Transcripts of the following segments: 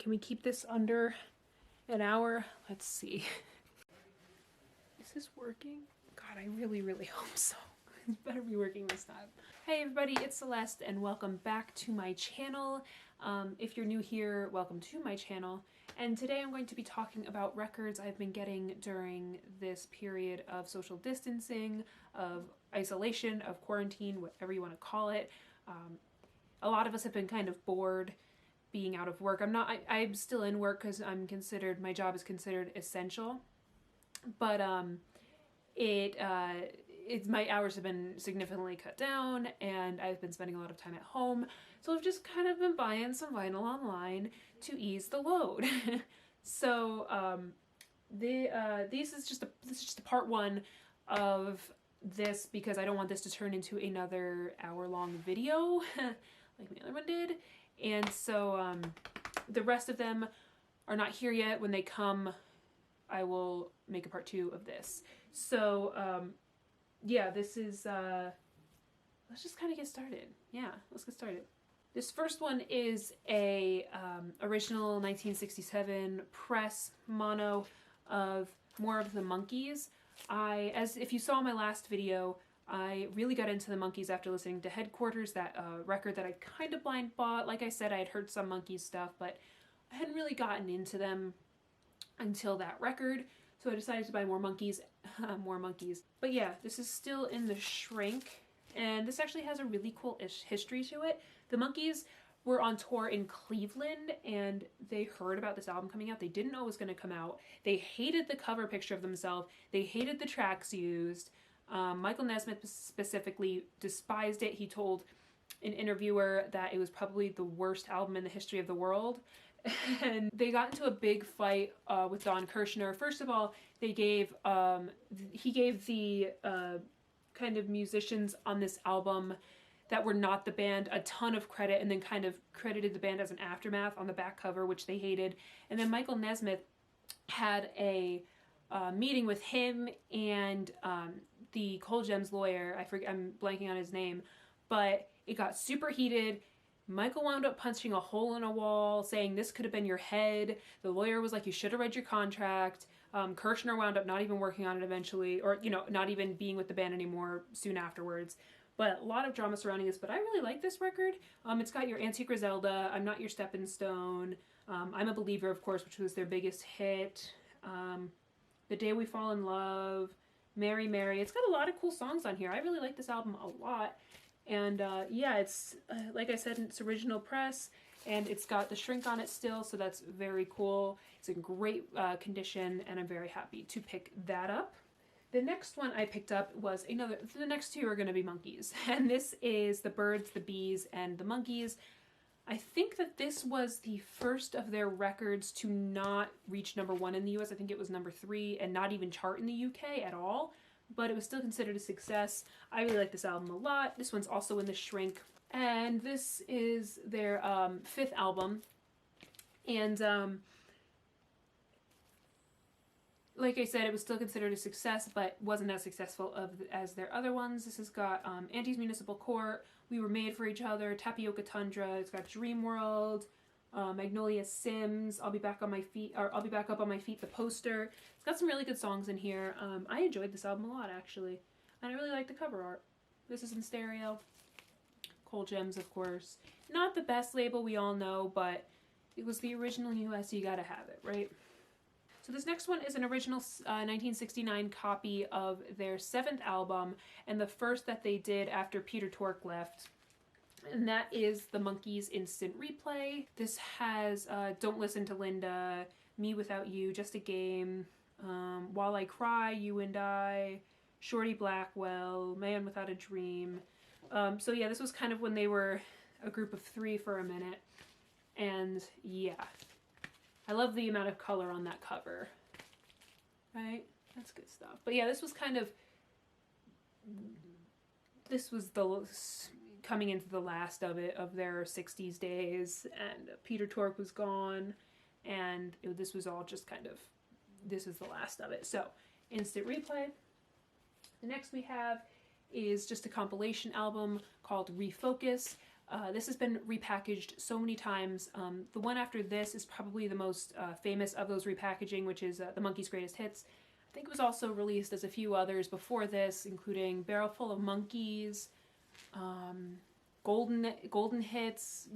Can we keep this under an hour? Let's see. Is this working? God, I really, really hope so. It better be working this time. Hey everybody, it's Celeste and welcome back to my channel. If you're new here, welcome to my channel. And today I'm going to be talking about records I've been getting during this period of social distancing, of isolation, of quarantine, whatever you want to call it. A lot of us have been kind of bored being out of work. I'm still in work because my job is considered essential. But my hours have been significantly cut down and I've been spending a lot of time at home. So I've just kind of been buying some vinyl online to ease the load. So this is just a part one of this because I don't want this to turn into another hour-long video like my other one did. And so the rest of them are not here yet. When they come, I will make a part two of this. So yeah, this is let's just kind of get started. Yeah, let's get started. This first one is a original 1967 press mono of more of the Monkees. If you saw my last video, I really got into the Monkees after listening to Headquarters, that record that I kind of blind bought. Like I said, I had heard some Monkees stuff, but I hadn't really gotten into them until that record. So I decided to buy more Monkees, more Monkees. But yeah, this is still in the shrink, and this actually has a really cool history to it. The Monkees were on tour in Cleveland, and they heard about this album coming out. They didn't know it was going to come out. They hated the cover picture of themselves. They hated the tracks used. Michael Nesmith specifically despised it. He told an interviewer that it was probably the worst album in the history of the world. And they got into a big fight with Don Kirshner. First of all, he gave the kind of musicians on this album that were not the band a ton of credit, and then kind of credited the band as an aftermath on the back cover, which they hated. And then Michael Nesmith had a meeting with him and the Cole Gems lawyer. I'm blanking on his name, but it got super heated. Michael wound up punching a hole in a wall, saying this could have been your head. The lawyer was like, you should have read your contract. Kirshner wound up not even working on it eventually, or, not even being with the band anymore soon afterwards. But a lot of drama surrounding this, but I really like this record. It's got your Auntie Griselda, I'm Not Your Stepping Stone, I'm a Believer, of course, which was their biggest hit, The Day We Fall in Love, Mary Mary. It's got a lot of cool songs on here. I really like this album a lot. And yeah, it's, like I said, it's original press, and it's got the shrink on it still, so that's very cool. It's in great condition, and I'm very happy to pick that up. The next one I picked up was the next two are going to be Monkees, and this is The Birds, the Bees, and the Monkees. I think that this was the first of their records to not reach #1 in the US. I think it was #3 and not even chart in the UK at all, but it was still considered a success. I really like this album a lot. This one's also in the shrink, and this is their 5th album, and like I said, it was still considered a success, but wasn't as successful as their other ones. This has got Auntie's Municipal Court, We Were Made for Each Other, Tapioca Tundra. It's got Dream World, Magnolia Sims, I'll Be Back on My Feet, or I'll Be Back Up on My Feet, the poster. It's got some really good songs in here. I enjoyed this album a lot, actually, and I really like the cover art. This is in stereo. Cole Gems, of course. Not the best label, we all know, but it was the original US, so you gotta have it, right? So this next one is an original 1969 copy of their 7th album, and the first that they did after Peter Tork left. And that is the Monkees Instant Replay. This has Don't Listen to Linda, Me Without You, Just a Game, While I Cry, You and I, Shorty Blackwell, Man Without a Dream. So yeah, this was kind of when they were a group of 3 for a minute. And yeah, I love the amount of color on that cover. Right? That's good stuff. But yeah, this was coming into the last of their 60s days, and Peter Tork was gone, and this was all just this is the last of it. So, Instant Replay. The next we have is just a compilation album called Refocus. This has been repackaged so many times. The one after this is probably the most famous of those repackaging, which is the Monkees' Greatest Hits. I think it was also released as a few others before this, including Barrel Full of Monkees, Golden Hits,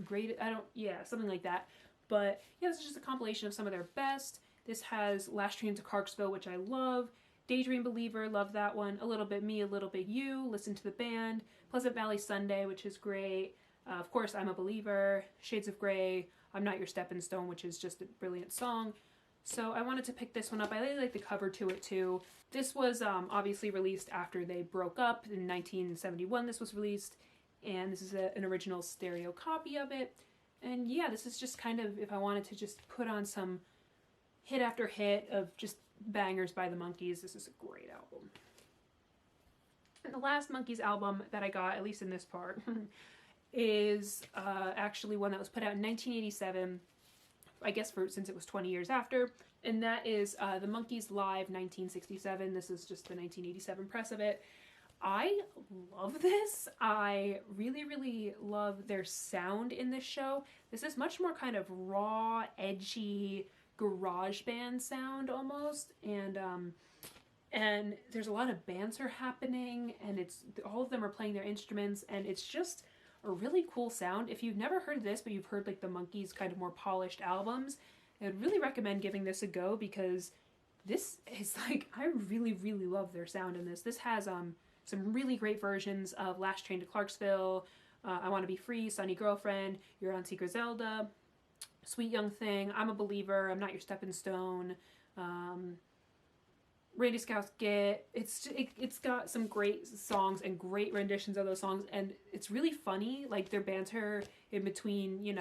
something like that. But yeah, this is just a compilation of some of their best. This has Last Train to Clarksville, which I love. Daydream Believer, love that one. A Little Bit Me, A Little Bit You, Listen to the Band. Pleasant Valley Sunday, which is great. Of course, I'm a Believer. Shades of Grey, I'm Not Your Stepping Stone, which is just a brilliant song. So I wanted to pick this one up. I really like the cover to it too. This was obviously released after they broke up. In 1971 this was released, and this is an original stereo copy of it. And yeah, this is just kind of, if I wanted to just put on some hit after hit of just bangers by the Monkees, this is a great album. And the last Monkees album that I got, at least in this part, is actually one that was put out in 1987, I guess since it was 20 years after, and that is the Monkees Live 1967. This is just the 1987 press of it. I love this. I really, really love their sound in this show. This is much more kind of raw, edgy, garage band sound almost, and there's a lot of banter happening, and all of them are playing their instruments, and it's just a really cool sound. If you've never heard this, but you've heard like the Monkees kind of more polished albums, I would really recommend giving this a go, because this is like, I really, really love their sound in this. This has some really great versions of Last Train to Clarksville, I Want to Be Free, Sunny Girlfriend, Your Auntie Griselda, Sweet Young Thing, I'm a Believer, I'm Not Your Stepping Stone, Randy Scouse Get. It's got some great songs and great renditions of those songs, and it's really funny. Like their banter in between,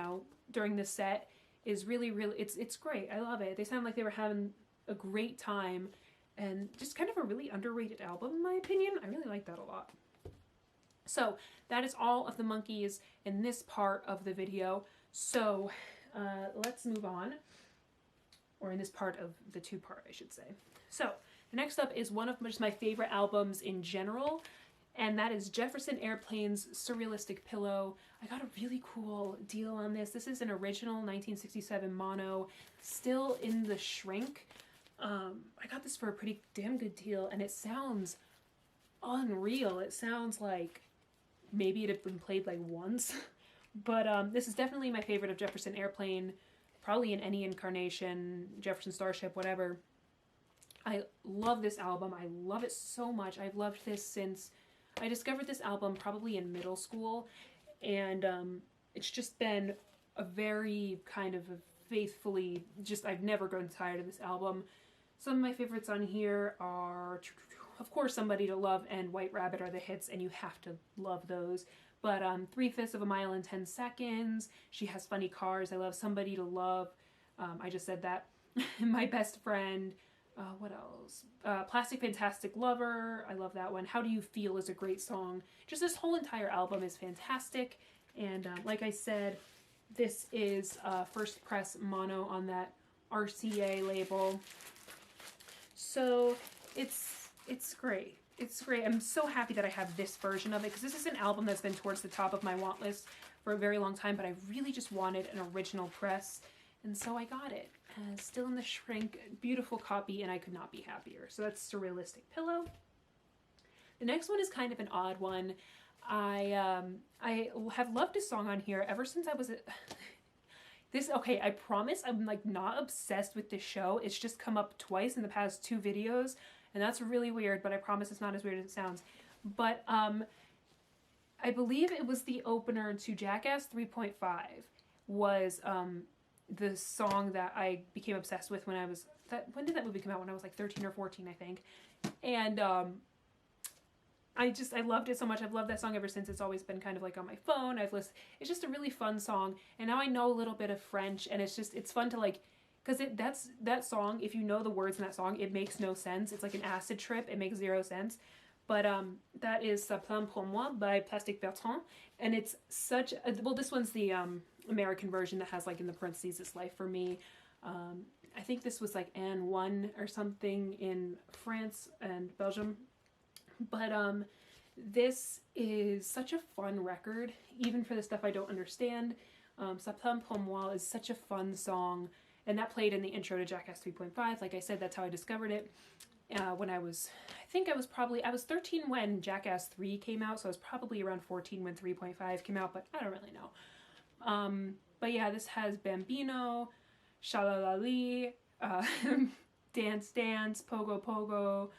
during the set is really, really, it's great. I love it. They sound like they were having a great time, and just kind of a really underrated album in my opinion. I really like that a lot. So that is all of the Monkees in this part of the video. So let's move on, or in this part of the two-part, I should say. So the next up is one of just my favorite albums in general, and that is Jefferson Airplane's Surrealistic Pillow. I got a really cool deal on this. This is an original 1967 mono, still in the shrink. I got this for a pretty damn good deal, and it sounds unreal. It sounds like maybe it had been played like once, but this is definitely my favorite of Jefferson Airplane, probably in any incarnation, Jefferson Starship, whatever. I love this album. I love it so much. I've loved this since I discovered this album probably in middle school, and it's just been a very kind of faithfully, I've never grown tired of this album. Some of my favorites on here are, of course, Somebody to Love and White Rabbit are the hits, and you have to love those. But 3/5 of a Mile in 10 Seconds, She Has Funny Cars, I love Somebody to Love, I just said that, My Best Friend, what else? Plastic Fantastic Lover, I love that one. How Do You Feel is a great song. Just this whole entire album is fantastic, and like I said, this is first press mono on that RCA label. So it's great. It's great. I'm so happy that I have this version of it, because this is an album that's been towards the top of my want list for a very long time, but I really just wanted an original press, and so I got it. Still in the shrink, beautiful copy, and I could not be happier. So that's Surrealistic Pillow. The next one is kind of an odd one. I have loved a song on here ever since I was okay, I promise I'm like not obsessed with this show. It's just come up twice in the past 2 videos, and that's really weird, but I promise it's not as weird as it sounds. But I believe it was the opener to Jackass 3.5 was the song that I became obsessed with when when did that movie come out? When I was like 13 or 14, I think. And I loved it so much. I've loved that song ever since. It's always been kind of like on my phone. It's just a really fun song. And now I know a little bit of French, and it's fun to like, because that song, if you know the words in that song, it makes no sense. It's like an acid trip. It makes 0 sense. But that is Ça Plane pour moi by Plastic Bertrand. And it's such well, this one's the American version that has like in the parentheses, This Life for Me. I think this was like Anne 1 or something in France and Belgium. But This is such a fun record, even for the stuff I don't understand. Sapin pour moi is such a fun song, and that played in the intro to Jackass 3.5. Like I said, that's how I discovered it. When I was 13 when Jackass 3 came out, so I was probably around 14 when 3.5 came out, but I don't really know. But yeah, this has Bambino, Shalalali, Dance Dance, Pogo Pogo,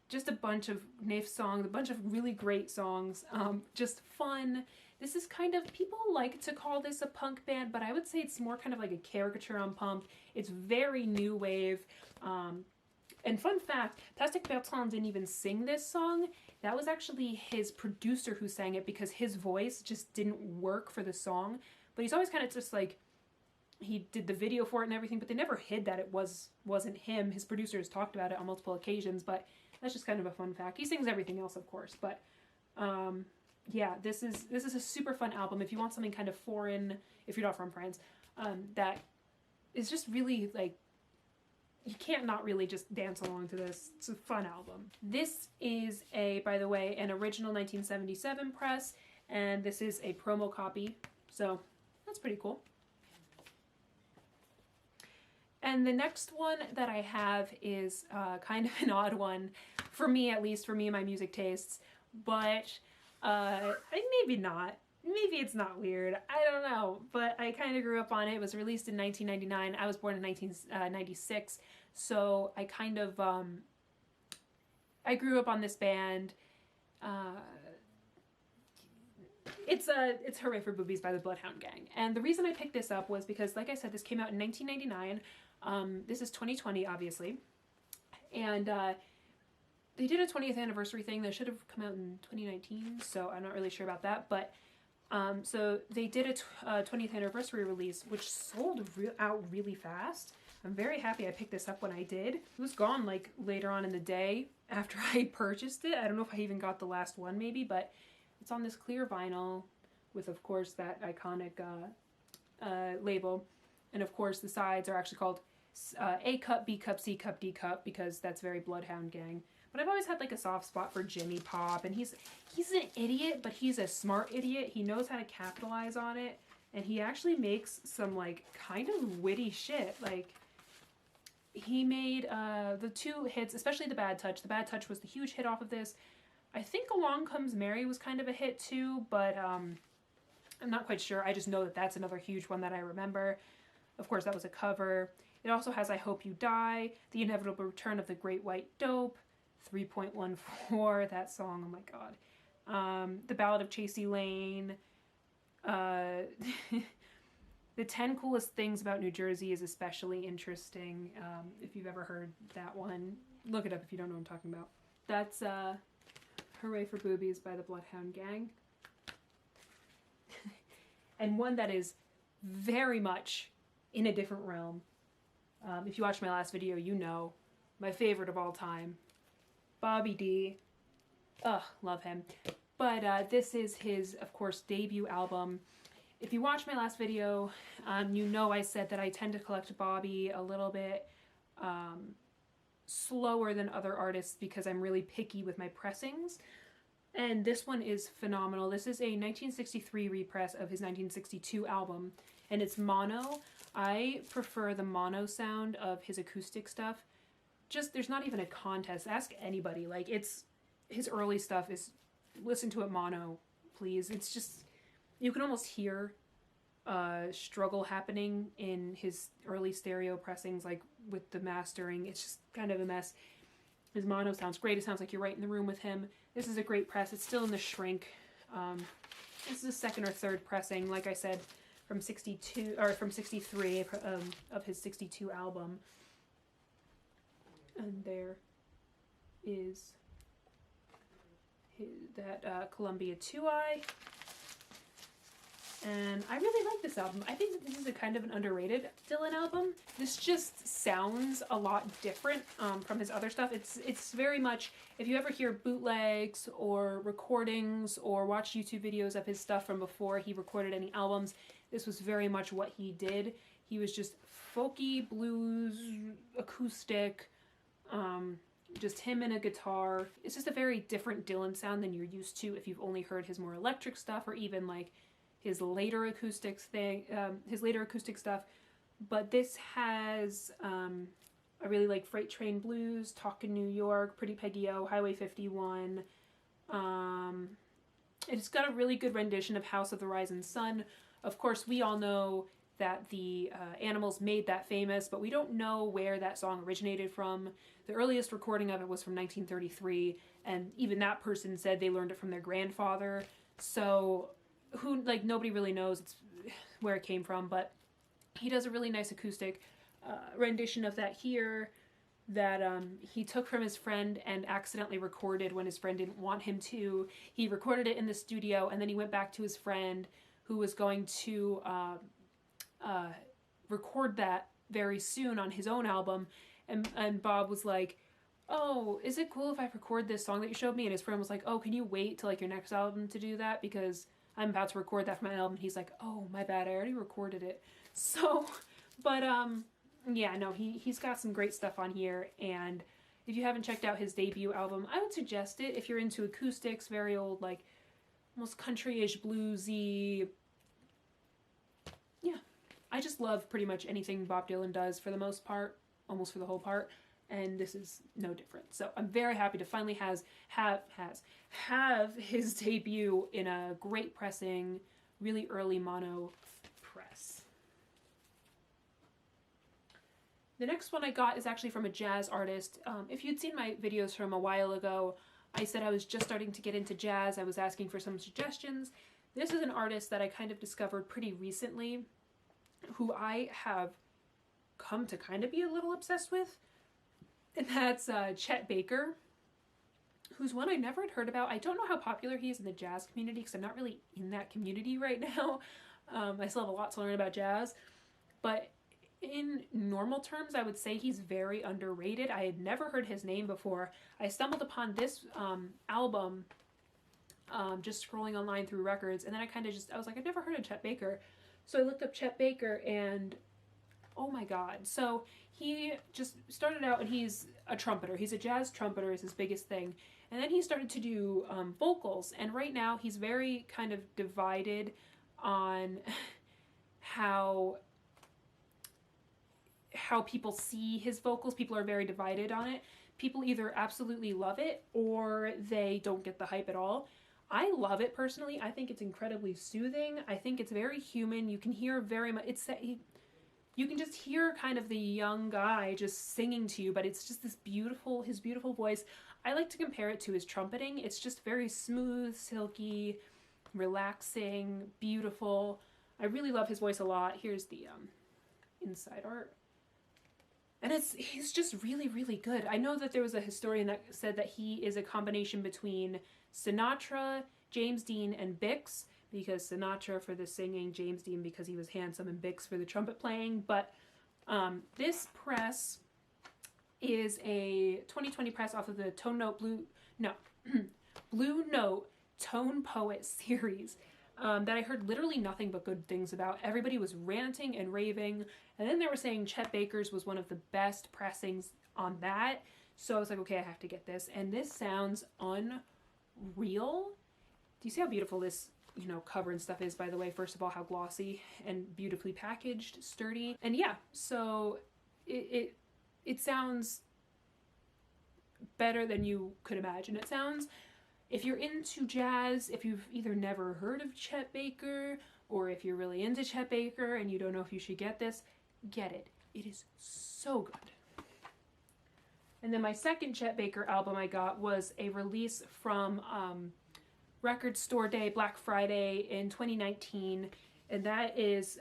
just a bunch of Naif songs, a bunch of really great songs, just fun. This is kind of, people like to call this a punk band, but I would say it's more kind of like a caricature on punk. It's very new wave. And fun fact, Plastic Bertrand didn't even sing this song. That was actually his producer who sang it because his voice just didn't work for the song. But he's always kind of just like, he did the video for it and everything, but they never hid that it wasn't him. His producers talked about it on multiple occasions, but that's just kind of a fun fact. He sings everything else, of course, but yeah, this is a super fun album. If you want something kind of foreign, if you're not from France, that is just really like, you can't not really just dance along to this. It's a fun album. This is by the way, an original 1977 press, and this is a promo copy, so that's pretty cool. And the next one that I have is kind of an odd one, for me at least, for me and my music tastes, but maybe not. Maybe it's not weird. I don't know, but I kind of grew up on it. It was released in 1999. I was born in 1996, so I kind of, I grew up on this band. It's Hooray for Boobies by the Bloodhound Gang. And the reason I picked this up was because, like I said, this came out in 1999. This is 2020, obviously. And they did a 20th anniversary thing that should have come out in 2019, so I'm not really sure about that. But so they did a 20th anniversary release, which sold out really fast. I'm very happy I picked this up when I did. It was gone like later on in the day after I purchased it. I don't know if I even got the last one maybe, but it's on this clear vinyl with, of course, that iconic label. And of course the sides are actually called A cup, B cup, C cup, D cup, because that's very Bloodhound Gang. But I've always had like a soft spot for Jimmy Pop, and he's an idiot, but he's a smart idiot. He knows how to capitalize on it, and he actually makes some like kind of witty shit. Like, he made the two hits, especially The Bad Touch. The Bad Touch was the huge hit off of this. I think Along Comes Mary was kind of a hit too, but I'm not quite sure. I just know that that's another huge one that I remember. Of course, that was a cover. It also has I Hope You Die, The Inevitable Return of the Great White Dope, 3.14, that song, oh my god. The Ballad of Chasey Lane. The 10 Coolest Things About New Jersey is especially interesting. If you've ever heard that one, look it up if you don't know what I'm talking about. That's Hooray for Boobies by the Bloodhound Gang. And one that is very much in a different realm. If you watched my last video, you know, my favorite of all time, Bobby D. Ugh, love him. But this is his, of course, debut album. If you watched my last video, you know I said that I tend to collect Bobby a little bit slower than other artists because I'm really picky with my pressings. And this one is phenomenal. This is a 1963 repress of his 1962 album, and it's mono. I prefer the mono sound of his acoustic stuff. Just, there's not even a contest. Ask anybody. Like, it's, his early stuff is, listen to it mono, please. It's just, you can almost hear struggle happening in his early stereo pressings, like with the mastering. It's just kind of a mess. His mono sounds great. It sounds like you're right in the room with him. This is a great press. It's still in the shrink. This is a second or third pressing, like I said, from 62 or from 63 of his 62 album. And there is that Columbia 2i. And I really like this album. I think that this is a kind of an underrated Dylan album. This just sounds a lot different from his other stuff. It's very much, if you ever hear bootlegs or recordings or watch YouTube videos of his stuff from before he recorded any albums, this was very much what he did. He was just folky, blues, acoustic, just him and a guitar. It's just a very different Dylan sound than you're used to if you've only heard his more electric stuff, or even like his later acoustic stuff. But this has, I really like Freight Train Blues, Talkin' New York, Pretty Peggy O, Highway 51. It's got a really good rendition of House of the Rising Sun. Of course, we all know that the Animals made that famous, but we don't know where that song originated from. The earliest recording of it was from 1933, and even that person said they learned it from their grandfather. So, nobody really knows where it came from, but he does a really nice acoustic rendition of that here that he took from his friend and accidentally recorded when his friend didn't want him to. He recorded it in the studio, and then he went back to his friend who was going to record that very soon on his own album, and Bob was like, oh, is it cool if I record this song that you showed me? And his friend was like, oh, can you wait till like your next album to do that, because I'm about to record that for my album. And he's like, oh, my bad, I already recorded it. So, but yeah, no, he's got some great stuff on here, and if you haven't checked out his debut album, I would suggest it if you're into acoustics, very old, like almost country-ish, bluesy. Yeah, I just love pretty much anything Bob Dylan does for the most part, almost for the whole part, and this is no different. So I'm very happy to finally have his debut in a great pressing, really early mono press. The next one I got is actually from a jazz artist. If you'd seen my videos from a while ago, I said I was just starting to get into jazz. I was asking for some suggestions. This is an artist that I kind of discovered pretty recently, who I have come to kind of be a little obsessed with, and that's Chet Baker, who's one I never had heard about. I don't know how popular he is in the jazz community, because I'm not really in that community right now. I still have a lot to learn about jazz, but in normal terms, I would say he's very underrated. I had never heard his name before. I stumbled upon this album just scrolling online through records, and then I was like, I've never heard of Chet Baker. So I looked up Chet Baker, and oh my god. So he just started out, and he's a trumpeter. He's a jazz trumpeter is his biggest thing. And then he started to do vocals, and right now he's very kind of divided on how people see his vocals. People are very divided on it. People either absolutely love it or they don't get the hype at all. I love it personally. I think it's incredibly soothing. I think it's very human. You can hear very much, you can just hear kind of the young guy just singing to you, but it's just his beautiful voice. I like to compare it to his trumpeting. It's just very smooth, silky, relaxing, beautiful. I really love his voice a lot. Here's the inside art. And he's just really, really good. I know that there was a historian that said that he is a combination between Sinatra, James Dean, and Bix, because Sinatra for the singing, James Dean because he was handsome, and Bix for the trumpet playing. But this press is a 2020 press off of the Blue Note Tone Poet series that I heard literally nothing but good things about. Everybody was ranting and raving, and then they were saying Chet Baker's was one of the best pressings on that. So I was like, okay, I have to get this. And this sounds unreal. Do you see how beautiful this, cover and stuff is, by the way? First of all, how glossy and beautifully packaged, sturdy. And yeah, so it sounds better than you could imagine. It sounds, if you're into jazz, if you've either never heard of Chet Baker, or if you're really into Chet Baker and you don't know if you should get this, get it. It is so good. And then my second Chet Baker album I got was a release from Record Store Day, Black Friday in 2019. And that is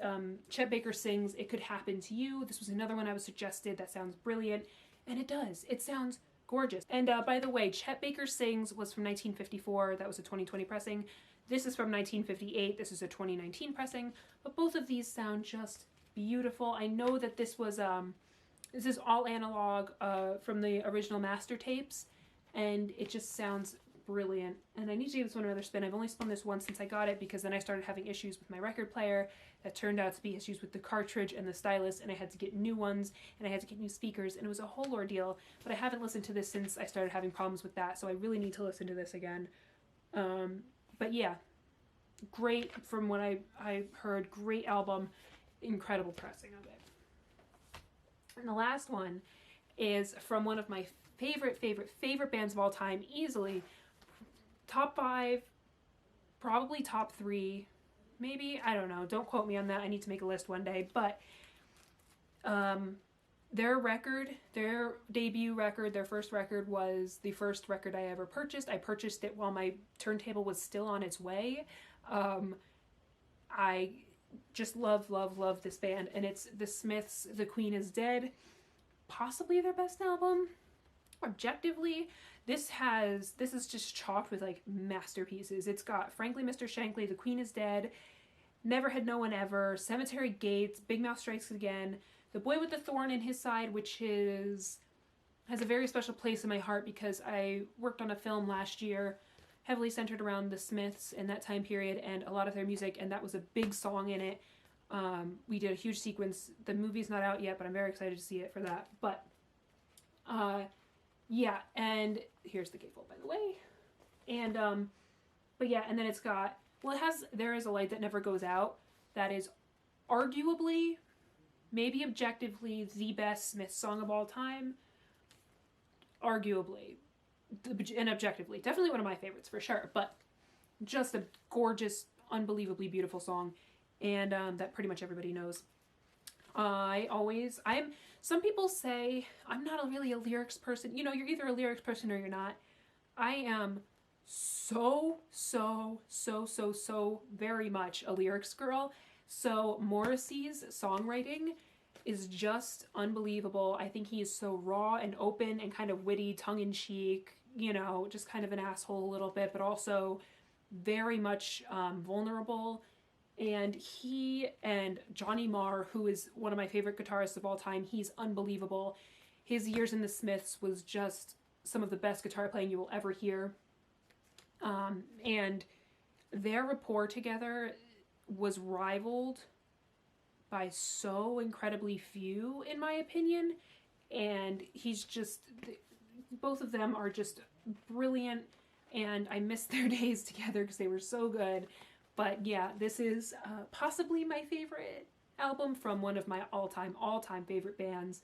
Chet Baker sings It Could Happen to You. This was another one I was suggested that sounds brilliant. And it does. It sounds gorgeous. And by the way, Chet Baker Sings was from 1954. That was a 2020 pressing. This is from 1958. This is a 2019 pressing. But both of these sound just beautiful. I know that this was this is all analog from the original master tapes, and it just sounds brilliant. And I need to give this one another spin. I've only spun this once since I got it, because then I started having issues with my record player that turned out to be issues with the cartridge and the stylus, and I had to get new ones, and I had to get new speakers, and it was a whole ordeal. But I haven't listened to this since I started having problems with that, so I really need to listen to this again. But yeah, great from what I heard. Great album, incredible pressing of it. And the last one is from one of my favorite bands of all time, easily top 5, probably top 3, maybe, I don't know, don't quote me on that, I need to make a list one day, but their debut record, their first record was the first record I ever purchased. I purchased it while my turntable was still on its way. I just love this band, and it's the Smiths' The Queen is Dead, possibly their best album. Objectively, this is just chocked with like masterpieces. It's got Frankly Mr. Shankly, The Queen is Dead, Never Had No One Ever, Cemetery Gates, Big Mouth Strikes Again, The Boy with the Thorn in His Side, which has a very special place in my heart because I worked on a film last year heavily centered around the Smiths in that time period and a lot of their music, and that was a big song in it. We did a huge sequence. The movie's not out yet, but I'm very excited to see it for that. But yeah, and here's the gatefold, by the way. And but yeah, and then it's got, well, it has There Is a Light That Never Goes Out. That is arguably, maybe objectively, the best Smiths song of all time. Arguably. And objectively. Definitely one of my favorites for sure. But just a gorgeous, unbelievably beautiful song. And that pretty much everybody knows. Some people say I'm not really a lyrics person. You know, you're either a lyrics person or you're not. I am so very much a lyrics girl. So Morrissey's songwriting is just unbelievable. I think he is so raw and open and kind of witty, tongue-in-cheek, you know, just kind of an asshole a little bit, but also very much vulnerable. And he and Johnny Marr, who is one of my favorite guitarists of all time, he's unbelievable. His years in the Smiths was just some of the best guitar playing you will ever hear. And their rapport together was rivaled by so incredibly few, in my opinion. And both of them are just brilliant, and I miss their days together because they were so good. But yeah, this is possibly my favorite album from one of my all-time favorite bands,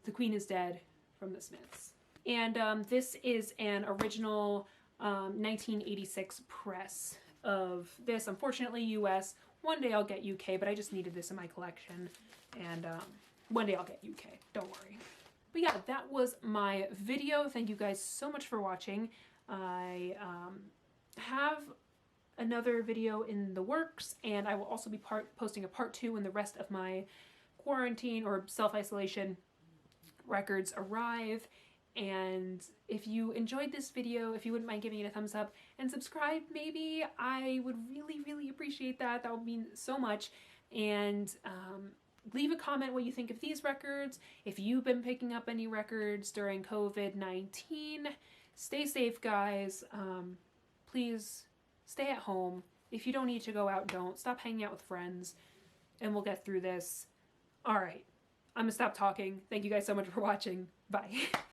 The Queen is Dead from the Smiths. And this is an original 1986 press of this. Unfortunately, US. One day I'll get UK, but I just needed this in my collection. And one day I'll get UK. Don't worry. But yeah, that was my video. Thank you guys so much for watching. I have another video in the works, and I will also be posting a part 2 when the rest of my quarantine or self-isolation records arrive. And if you enjoyed this video, if you wouldn't mind giving it a thumbs up and subscribe, maybe, I would really appreciate that. That would mean so much. And leave a comment what you think of these records. If you've been picking up any records during COVID-19, stay safe, guys. Please stay at home. If you don't need to go out, don't. Stop hanging out with friends, and we'll get through this. All right, I'm gonna stop talking. Thank you guys so much for watching. Bye.